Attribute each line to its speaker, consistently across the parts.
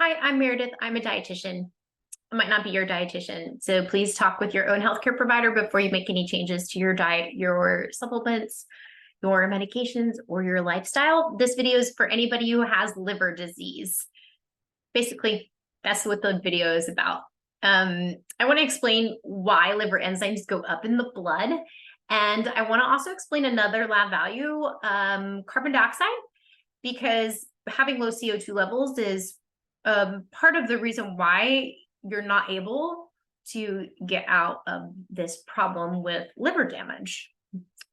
Speaker 1: Hi, I'm Meredith. I'm a dietitian. I might not be your dietitian, so please talk with your own healthcare provider before you make any changes to your diet, your supplements, your medications, or your lifestyle. This video is for anybody who has liver disease. Basically, that's what the video is about. I want to explain why liver enzymes go up in the blood, and I want to also explain another lab value, carbon dioxide, because having low CO2 levels is part of the reason why you're not able to get out of this problem with liver damage.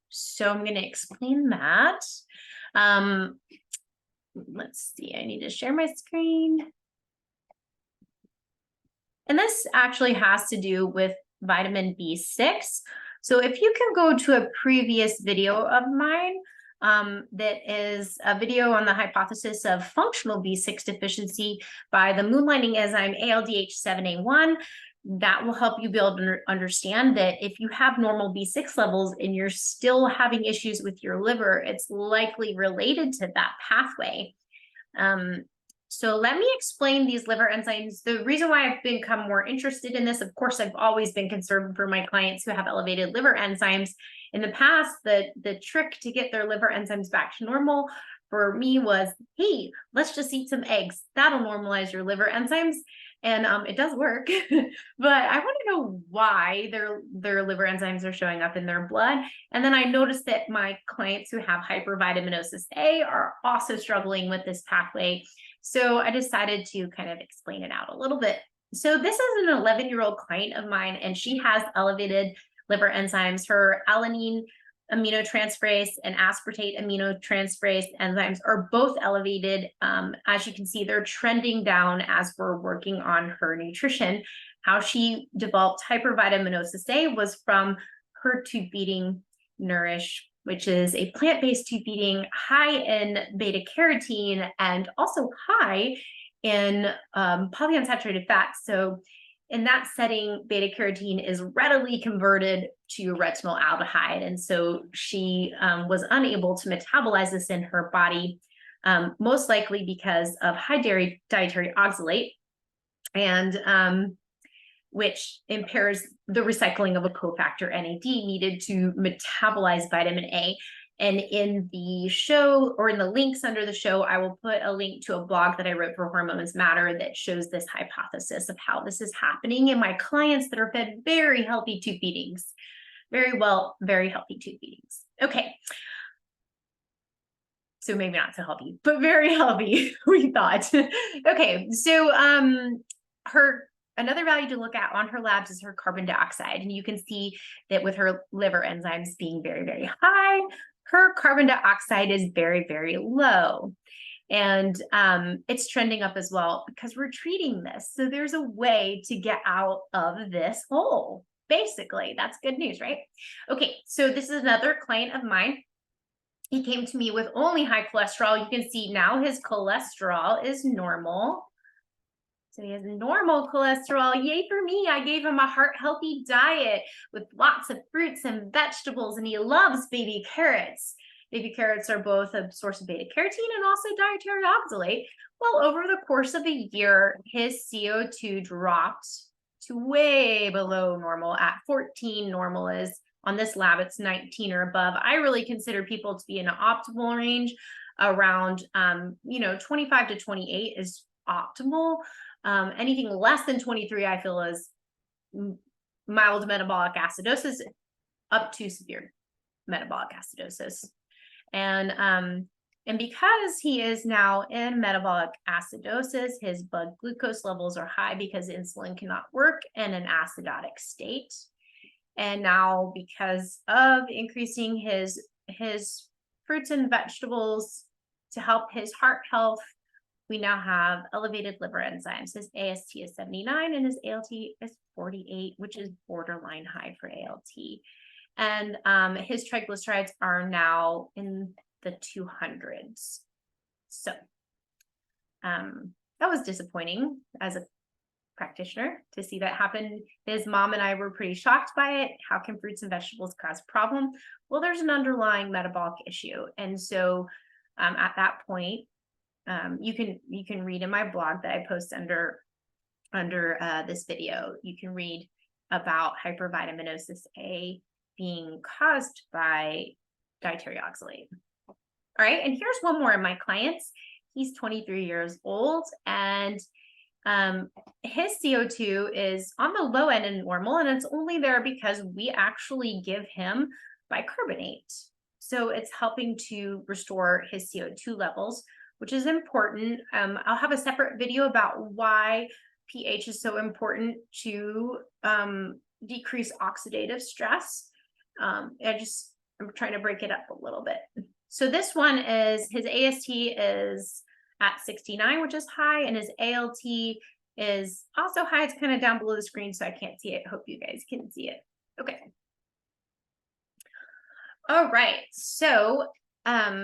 Speaker 1: So I'm going to explain that. Let's see, I need to share my screen. And this actually has to do with vitamin B6. So if you can go to a previous video of mine, that is a video on the hypothesis of functional B6 deficiency by the moonlighting enzyme ALDH7A1. That will help you be able to understand that if you have normal B6 levels and you're still having issues with your liver, it's likely related to that pathway. So let me explain these liver enzymes. The reason why I've become more interested in this, of course, I've always been concerned for my clients who have elevated liver enzymes. In the past, the trick to get their liver enzymes back to normal for me was, hey, let's just eat some eggs. That'll normalize your liver enzymes. And it does work, but I want to know why their liver enzymes are showing up in their blood. And then I noticed that my clients who have hypervitaminosis A are also struggling with this pathway. So I decided to kind of explain it out a little bit. So this is an 11-year-old client of mine, and she has elevated liver enzymes. Her alanine aminotransferase and aspartate aminotransferase enzymes are both elevated. As you can see, they're trending down as we're working on her nutrition. How she developed hypervitaminosis A was from her tube feeding Nourish, which is a plant-based tube feeding high in beta carotene and also high in polyunsaturated fats. So in that setting, beta carotene is readily converted to retinaldehyde. And so she was unable to metabolize this in her body, most likely because of high dietary oxalate, and which impairs the recycling of a cofactor NAD needed to metabolize vitamin A. And in the show, or in the links under the show, I will put a link to a blog that I wrote for Hormones Matter that shows this hypothesis of how this is happening in my clients that are fed very healthy tube feedings. Very healthy tube feedings. Okay. So maybe not so healthy, but very healthy, we thought. Okay, so another value to look at on her labs is her carbon dioxide. And you can see that with her liver enzymes being very, very high, her carbon dioxide is very, very low. And it's trending up as well because we're treating this. So there's a way to get out of this hole. Basically, that's good news, right? Okay, so this is another client of mine. He came to me with only high cholesterol. You can see now his cholesterol is normal. So he has normal cholesterol. Yay for me. I gave him a heart-healthy diet with lots of fruits and vegetables, and he loves baby carrots. Baby carrots are both a source of beta carotene and also dietary oxalate. Well, over the course of a year, his CO2 dropped to way below normal at 14. Normal is, on this lab, it's 19 or above. I really consider people to be in an optimal range. Around 25 to 28 is optimal. Anything less than 23, I feel, is mild metabolic acidosis up to severe metabolic acidosis. And because he is now in metabolic acidosis, his blood glucose levels are high because insulin cannot work in an acidotic state. And now, because of increasing his fruits and vegetables to help his heart health, we now have elevated liver enzymes. His AST is 79 and his ALT is 48, which is borderline high for ALT. And his triglycerides are now in the 200s. So that was disappointing as a practitioner to see that happen. His mom and I were pretty shocked by it. How can fruits and vegetables cause a problem? Well, there's an underlying metabolic issue. And so at that point, you can read in my blog that I post under this video. You can read about hypervitaminosis A being caused by dietary oxalate. All right, and here's one more of my clients. He's 23 years old, and his CO2 is on the low end and normal, and it's only there because we actually give him bicarbonate. So it's helping to restore his CO2 levels, which is important. I'll have a separate video about why pH is so important to decrease oxidative stress. I'm trying to break it up a little bit. So this one is, his AST is at 69, which is high, and his ALT is also high. It's kind of down below the screen, so I can't see it. Hope you guys can see it. Okay. All right, so how's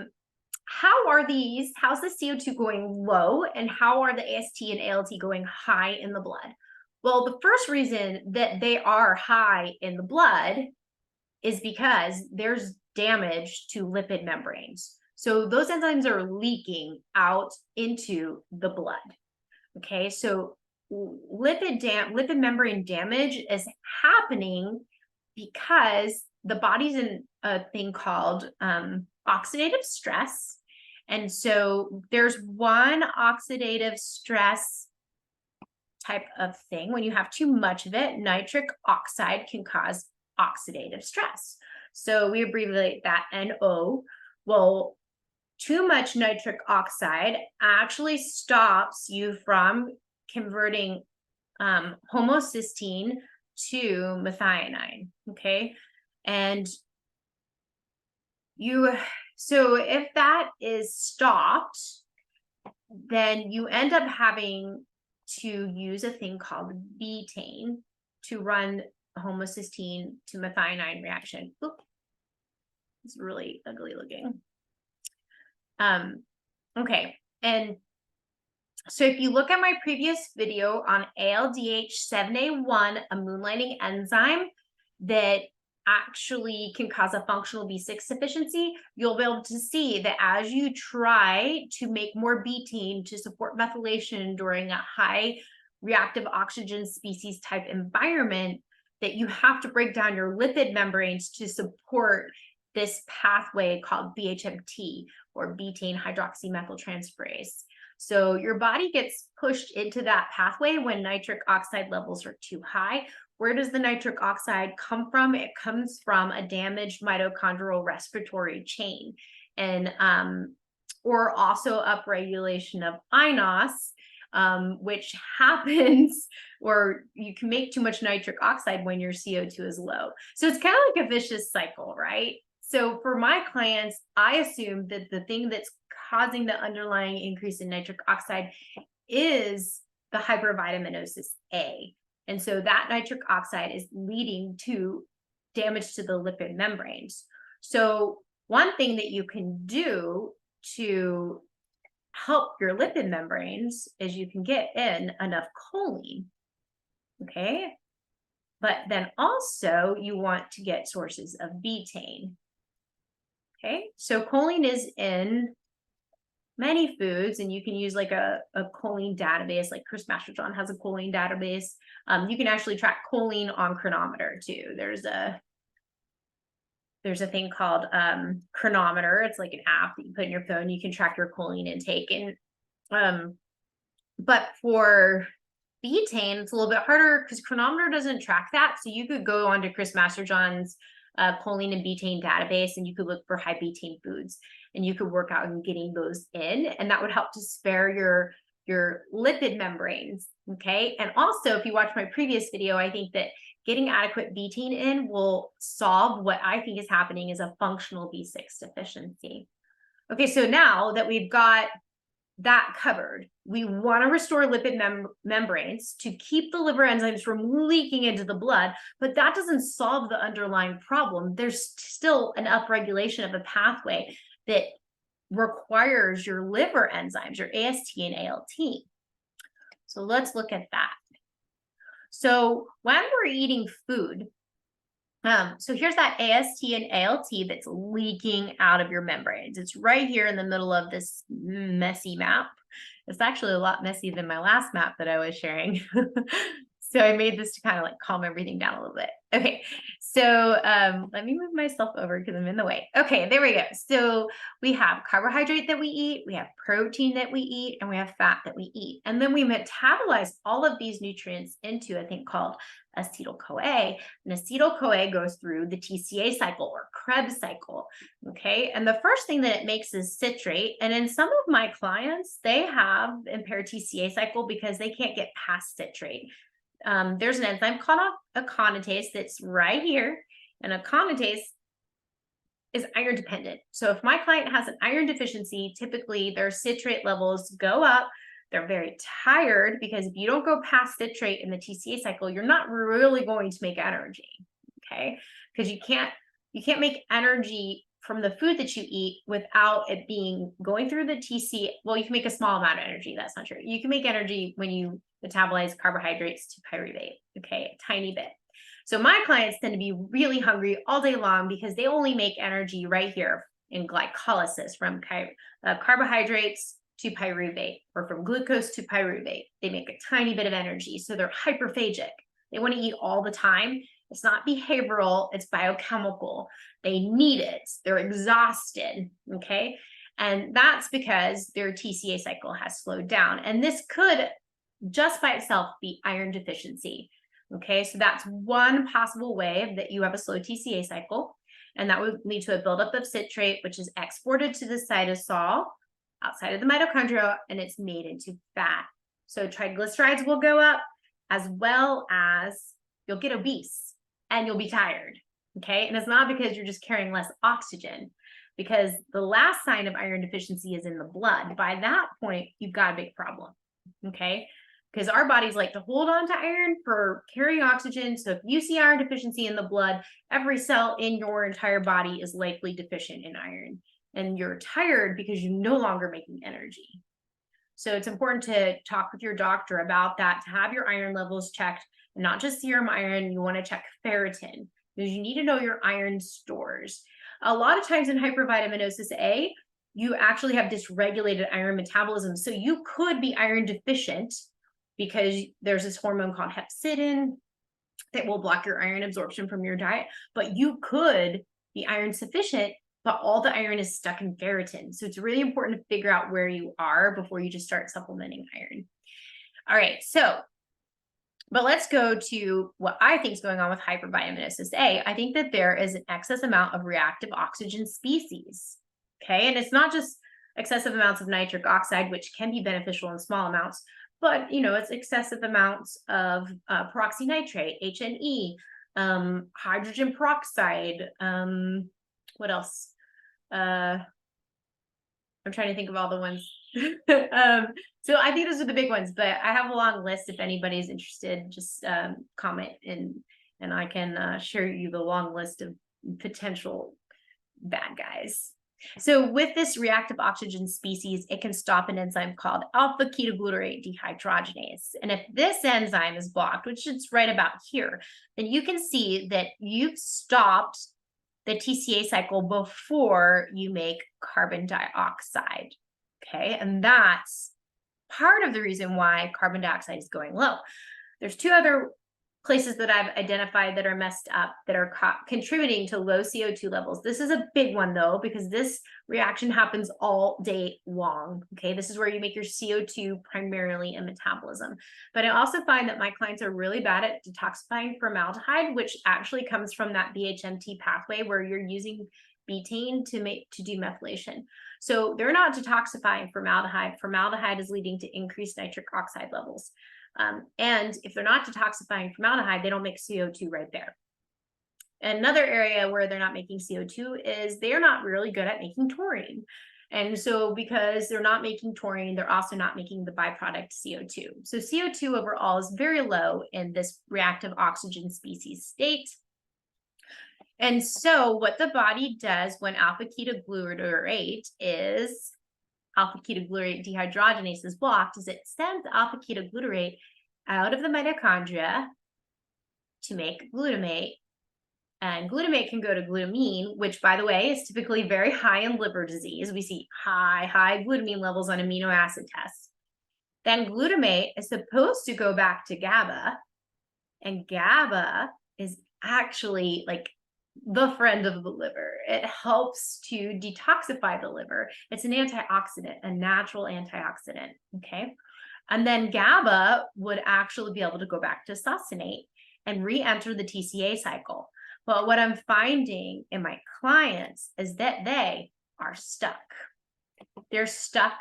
Speaker 1: the CO2 going low, and how are the AST and ALT going high in the blood? Well, the first reason that they are high in the blood is because there's damage to lipid membranes. So those enzymes are leaking out into the blood. Okay, so lipid membrane damage is happening because the body's in a thing called oxidative stress. And so there's one oxidative stress type of thing. When you have too much of it, nitric oxide can cause oxidative stress. So we abbreviate that NO. Well, too much nitric oxide actually stops you from converting homocysteine to methionine. Okay. And so if that is stopped, then you end up having to use a thing called betaine to run homocysteine to methionine reaction. Oop. It's really ugly looking. Okay, and so if you look at my previous video on ALDH7A1, a moonlighting enzyme that actually can cause a functional B6 deficiency, you'll be able to see that as you try to make more betaine to support methylation during a high reactive oxygen species type environment, that you have to break down your lipid membranes to support this pathway called BHMT, or betaine hydroxymethyltransferase. So your body gets pushed into that pathway when nitric oxide levels are too high. Where does the nitric oxide come from? It comes from a damaged mitochondrial respiratory chain, and or also upregulation of inos, which happens, or you can make too much nitric oxide when your CO2 is low. So it's kind of like a vicious cycle, right? So for my clients, I assume that the thing that's causing the underlying increase in nitric oxide is the hypervitaminosis A. And so that nitric oxide is leading to damage to the lipid membranes. So one thing that you can do to help your lipid membranes is you can get in enough choline. Okay. But then also you want to get sources of betaine. Okay, so choline is in many foods, and you can use like a choline database, like Chris Masterjohn has a choline database. You can actually track choline on Chronometer too. There's a thing called Chronometer. It's like an app that you put in your phone. You can track your choline intake. And but for betaine, it's a little bit harder because Chronometer doesn't track that. So you could go onto Chris Masterjohn's choline and betaine database, and you could look for high betaine foods, and you could work out on getting those in, and that would help to spare your lipid membranes. Okay, and also if you watch my previous video, I think that getting adequate betaine in will solve what I think is happening is a functional B6 deficiency. Okay, so now that we've got that covered, we want to restore lipid membranes to keep the liver enzymes from leaking into the blood, but that doesn't solve the underlying problem. There's still an upregulation of a pathway that requires your liver enzymes, your AST and ALT. So let's look at that. So when we're eating food, So here's that AST and ALT that's leaking out of your membranes. It's right here in the middle of this messy map. It's actually a lot messier than my last map that I was sharing. So I made this to kind of like calm everything down a little bit. Okay, so let me move myself over because I'm in the way. Okay, there we go. So we have carbohydrate that we eat, we have protein that we eat, and we have fat that we eat. And then we metabolize all of these nutrients into a thing called acetyl-CoA. And acetyl-CoA goes through the TCA cycle or Krebs cycle. Okay, and the first thing that it makes is citrate. And in some of my clients, they have impaired TCA cycle because they can't get past citrate. There's an enzyme called a aconitase that's right here, and aconitase is iron dependent. So if my client has an iron deficiency, typically their citrate levels go up. They're very tired because if you don't go past citrate in the TCA cycle, you're not really going to make energy, okay? Because you can't make energy from the food that you eat without it being going through the TCA. Well, you can make a small amount of energy. That's not true. You can make energy when you metabolize carbohydrates to pyruvate, okay, a tiny bit. So my clients tend to be really hungry all day long because they only make energy right here in glycolysis from carbohydrates to pyruvate, or from glucose to pyruvate. They make a tiny bit of energy. So they're hyperphagic. They want to eat all the time. It's not behavioral, it's biochemical. They need it. They're exhausted, okay? And that's because their TCA cycle has slowed down. And this could just by itself be iron deficiency, okay? So that's one possible way that you have a slow TCA cycle, and that would lead to a buildup of citrate, which is exported to the cytosol outside of the mitochondria, and it's made into fat. So triglycerides will go up, as well as you'll get obese and you'll be tired, okay? And it's not because you're just carrying less oxygen, because the last sign of iron deficiency is in the blood. By that point, you've got a big problem, okay? Because our bodies like to hold on to iron for carrying oxygen. So if you see iron deficiency in the blood, every cell in your entire body is likely deficient in iron. And you're tired because you're no longer making energy. So it's important to talk with your doctor about that, to have your iron levels checked, and not just serum iron. You want to check ferritin because you need to know your iron stores. A lot of times in hypervitaminosis A, you actually have dysregulated iron metabolism. So you could be iron deficient because there's this hormone called hepcidin that will block your iron absorption from your diet, but you could be iron sufficient, but all the iron is stuck in ferritin. So it's really important to figure out where you are before you just start supplementing iron. All right, but let's go to what I think is going on with hypervitaminosis A. I think that there is an excess amount of reactive oxygen species, okay? And it's not just excessive amounts of nitric oxide, which can be beneficial in small amounts, but it's excessive amounts of peroxynitrite, HNE, hydrogen peroxide, what else? I'm trying to think of all the ones. So I think those are the big ones, but I have a long list. If anybody's interested, just comment and I can share you the long list of potential bad guys. So with this reactive oxygen species, it can stop an enzyme called alpha ketoglutarate dehydrogenase. And if this enzyme is blocked, which it's right about here, then you can see that you've stopped the TCA cycle before you make carbon dioxide, okay? And that's part of the reason why carbon dioxide is going low. There's two other places that I've identified that are messed up that are contributing to low CO2 levels. This is a big one though, because this reaction happens all day long, okay? This is where you make your CO2 primarily in metabolism. But I also find that my clients are really bad at detoxifying formaldehyde, which actually comes from that BHMT pathway where you're using betaine to do methylation. So they're not detoxifying formaldehyde. Formaldehyde is leading to increased nitric oxide levels. And if they're not detoxifying formaldehyde, they don't make CO2 right there. Another area where they're not making CO2 is they're not really good at making taurine. And so because they're not making taurine, they're also not making the byproduct CO2. So CO2 overall is very low in this reactive oxygen species state. And so what the body does when alpha ketoglutarate dehydrogenase is blocked is it sends alpha ketoglutarate out of the mitochondria to make glutamate, And glutamate can go to glutamine, which, by the way, is typically very high in liver disease. We see high glutamine levels on amino acid tests. Then glutamate is supposed to go back to GABA, and GABA is actually like the friend of the liver. It helps to detoxify the liver. It's an antioxidant, a natural antioxidant, okay? And then GABA would actually be able to go back to succinate and re-enter the TCA cycle. But what I'm finding in my clients is that they are stuck. They're stuck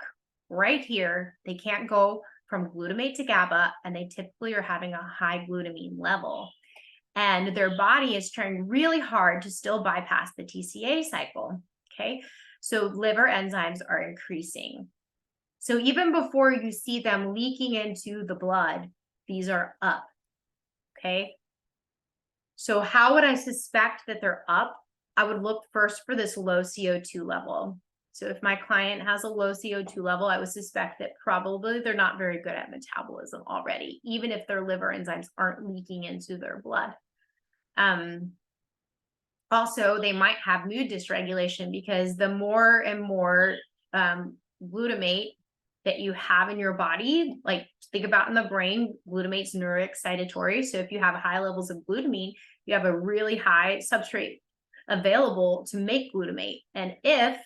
Speaker 1: right here. They can't go from glutamate to GABA, and they typically are having a high glutamine level. And their body is trying really hard to still bypass the TCA cycle, okay? So liver enzymes are increasing. So even before you see them leaking into the blood, these are up, okay? So how would I suspect that they're up? I would look first for this low CO2 level. So if my client has a low CO2 level, I would suspect that probably they're not very good at metabolism already, even if their liver enzymes aren't leaking into their blood. Also, they might have mood dysregulation, because the more and more glutamate that you have in your body, like think about in the brain, glutamate's neuroexcitatory. So if you have high levels of glutamine, you have a really high substrate available to make glutamate. And if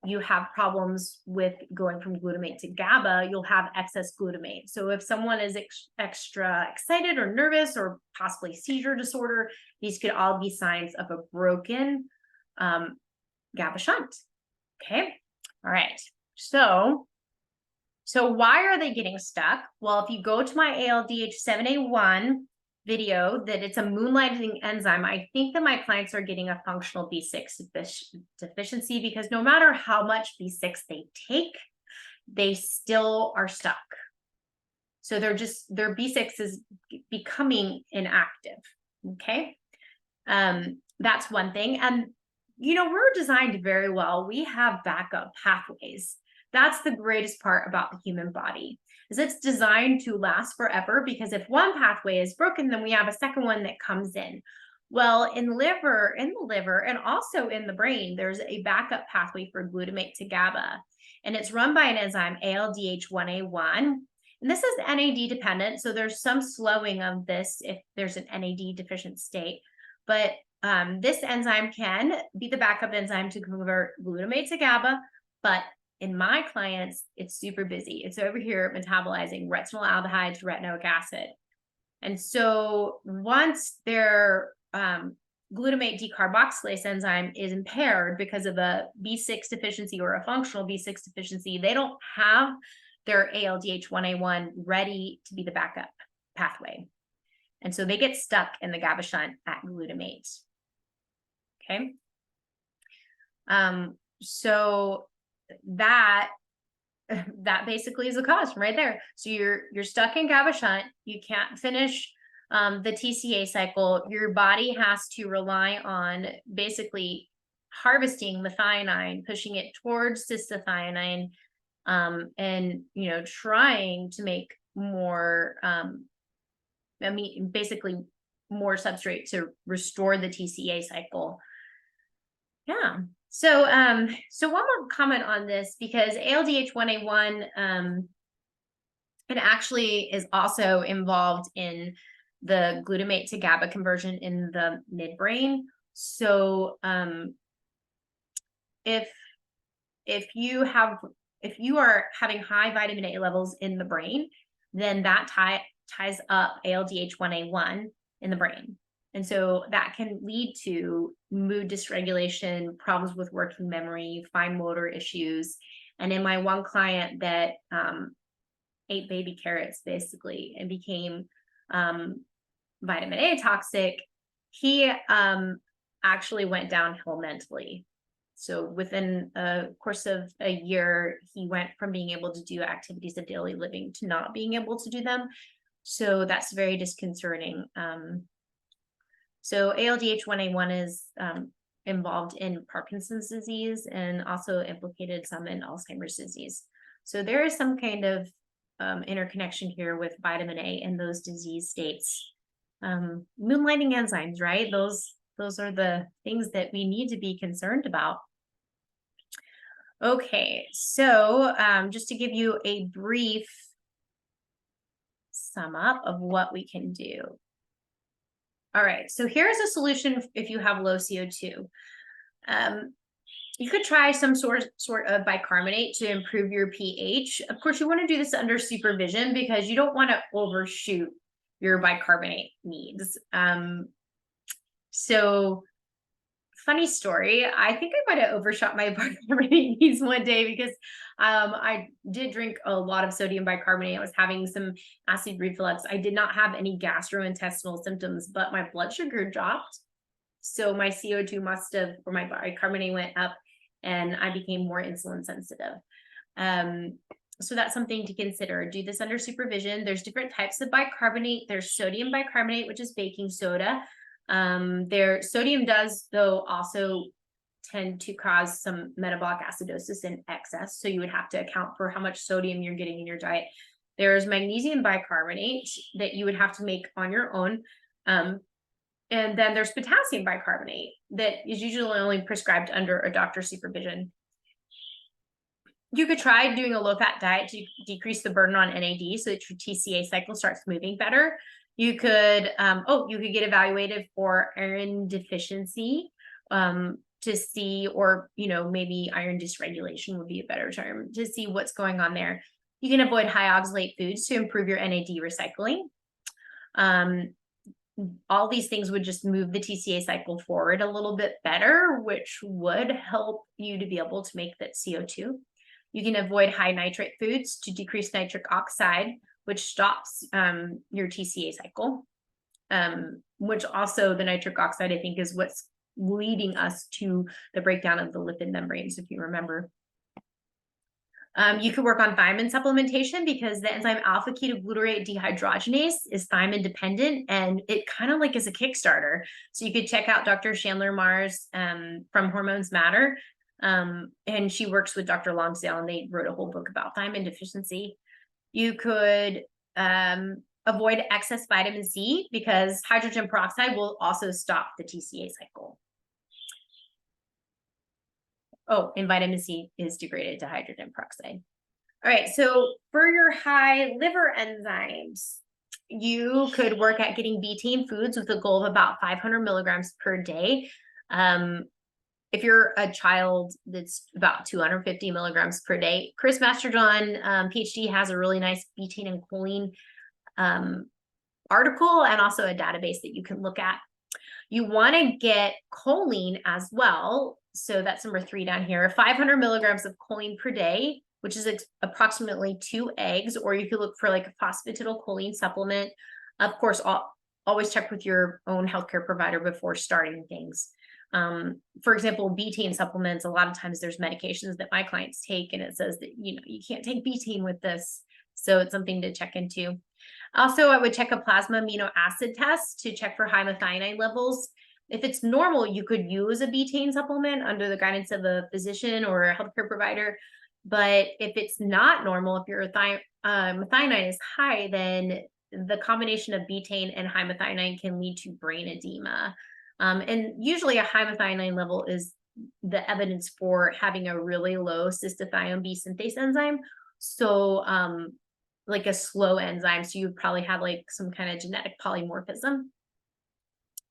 Speaker 1: you have problems with going from glutamate to GABA, you'll have excess glutamate. So if someone is extra excited or nervous or possibly seizure disorder, these could all be signs of a broken GABA shunt. Okay. All right. So why are they getting stuck? Well, if you go to my ALDH7A1 video, that it's a moonlighting enzyme, I think that my clients are getting a functional B6 deficiency, because no matter how much B6 they take, they still are stuck. So their B6 is becoming inactive. Okay. That's one thing. And, we're designed very well. We have backup pathways. That's the greatest part about the human body, is it's designed to last forever, because if one pathway is broken, then we have a second one that comes in. Well, in the liver, and also in the brain, there's a backup pathway for glutamate to GABA, and it's run by an enzyme, ALDH1A1. And this is NAD dependent, so there's some slowing of this if there's an NAD deficient state. But this enzyme can be the backup enzyme to convert glutamate to GABA, but in my clients, it's super busy. It's over here metabolizing retinaldehyde to retinoic acid. And so once their glutamate decarboxylase enzyme is impaired because of a B6 deficiency or a functional B6 deficiency, they don't have their ALDH1A1 ready to be the backup pathway. And so they get stuck in the GABA shunt at glutamate. Okay. So that basically is the cause right there. So you're stuck in GABA shunt. You can't finish the TCA cycle. Your body has to rely on basically harvesting methionine, pushing it towards cystathionine, and trying to make more basically more substrate to restore the TCA cycle. Yeah. So one more comment on this, because ALDH1A1 it actually is also involved in the glutamate to GABA conversion in the midbrain. So if you are having high vitamin A levels in the brain, then that ties up ALDH1A1 in the brain. And so that can lead to mood dysregulation, problems with working memory, fine motor issues. And in my one client that ate baby carrots basically and became vitamin A toxic, he actually went downhill mentally. So within a course of a year, he went from being able to do activities of daily living to not being able to do them. So that's very disconcerting. So ALDH1A1 is involved in Parkinson's disease and also implicated some in Alzheimer's disease. So there is some kind of interconnection here with vitamin A in those disease states. Moonlighting enzymes, right? Those those are the things that we need to be concerned about. Okay, so just to give you a brief sum up of what we can do. All right, so here's a solution if you have low CO2. You could try some sort of bicarbonate to improve your pH. Of course, you want to do this under supervision because you don't want to overshoot your bicarbonate needs. So funny story, I think I might have overshot my bicarbonate needs one day because I did drink a lot of sodium bicarbonate. I was having some acid reflux. I did not have any gastrointestinal symptoms, but my blood sugar dropped. So my CO2 must have, or my bicarbonate went up, and I became more insulin sensitive. So that's something to consider. Do this under supervision. There's different types of bicarbonate. There's sodium bicarbonate, which is baking soda. Sodium does, though, also tend to cause some metabolic acidosis in excess. So you would have to account for how much sodium you're getting in your diet. There's magnesium bicarbonate that you would have to make on your own. And then there's potassium bicarbonate that is usually only prescribed under a doctor's supervision. You could try doing a low-fat diet to decrease the burden on NAD so that your TCA cycle starts moving better. You could, you could get evaluated for iron deficiency to see, or, maybe iron dysregulation would be a better term, to see what's going on there. You can avoid high oxalate foods to improve your NAD recycling. All these things would just move the TCA cycle forward a little bit better, which would help you to be able to make that CO2. You can avoid high nitrate foods to decrease nitric oxide, which stops your TCA cycle, which also the nitric oxide, I think, is what's leading us to the breakdown of the lipid membranes, if you remember. You could work on thiamine supplementation because the enzyme alpha ketoglutarate dehydrogenase is thiamine dependent, and it kind of like is a Kickstarter. So you could check out Dr. Chandler Mars from Hormones Matter. And she works with Dr. Lonsdale, and they wrote a whole book about thiamine deficiency. You could avoid excess vitamin C because hydrogen peroxide will also stop the TCA cycle. Oh, and vitamin C is degraded to hydrogen peroxide. All right, so for your high liver enzymes, you could work at getting betaine foods with a goal of about 500 milligrams per day. If you're a child, that's about 250 milligrams per day. Chris Masterjohn, PhD, has a really nice betaine and choline article and also a database that you can look at. You want to get choline as well. So that's number 3 down here, 500 milligrams of choline per day, which is approximately 2 eggs, or you could look for like a phosphatidylcholine supplement. Of course, always check with your own healthcare provider before starting things. For example, betaine supplements, a lot of times there's medications that my clients take and it says that, you can't take betaine with this. So it's something to check into. Also, I would check a plasma amino acid test to check for high methionine levels. If it's normal, you could use a betaine supplement under the guidance of a physician or a healthcare provider. But if it's not normal, if your methionine is high, then the combination of betaine and high methionine can lead to brain edema. And usually a high methionine level is the evidence for having a really low cystathione B synthase enzyme. So like a slow enzyme. So you would probably have like some kind of genetic polymorphism.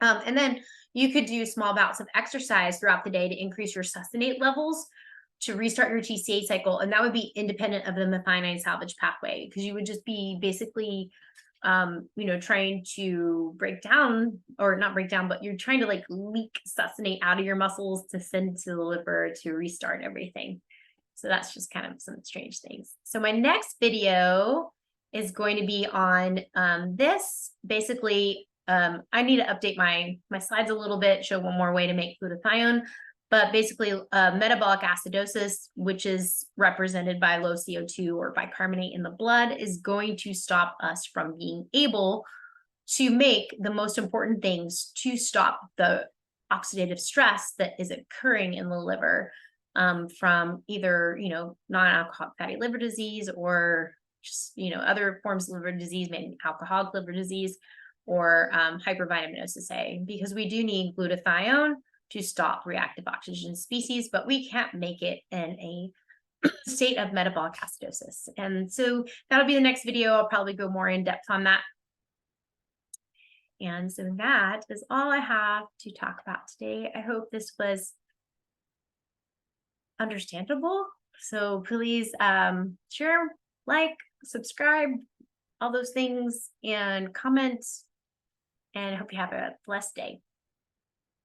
Speaker 1: And then you could do small bouts of exercise throughout the day to increase your succinate levels to restart your TCA cycle. And that would be independent of the methionine salvage pathway, because you would just be basically trying to break down, or not break down, but you're trying to like leak succinate out of your muscles to send to the liver to restart everything. So that's just kind of some strange things. So my next video is going to be on this. Basically, I need to update my slides a little bit, show one more way to make glutathione. But basically, metabolic acidosis, which is represented by low CO2 or bicarbonate in the blood, is going to stop us from being able to make the most important things to stop the oxidative stress that is occurring in the liver from either, non-alcoholic fatty liver disease or just, other forms of liver disease, maybe alcoholic liver disease. or hypervitaminosis A, because we do need glutathione to stop reactive oxygen species, but we can't make it in a state of metabolic acidosis. And so that'll be the next video. I'll probably go more in depth on that. And so that is all I have to talk about today. I hope this was understandable. So please share, like, subscribe, all those things, and comment. And I hope you have a blessed day.